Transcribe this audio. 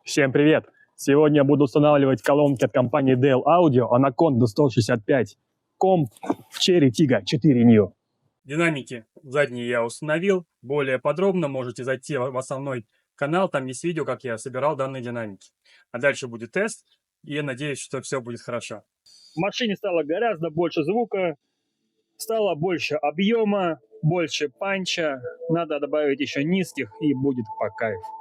Всем привет! Сегодня я буду устанавливать колонки от компании Dell Audio Anaconda 165 комп в Cherry Tiggo 4 New. Динамики задние я установил. Более подробно можете зайти в основной канал, там есть видео, как я собирал данные динамики. А дальше будет тест, и я надеюсь, что все будет хорошо. В машине стало гораздо больше звука, стало больше объема, больше панча. Надо добавить еще низких, и будет по кайфу.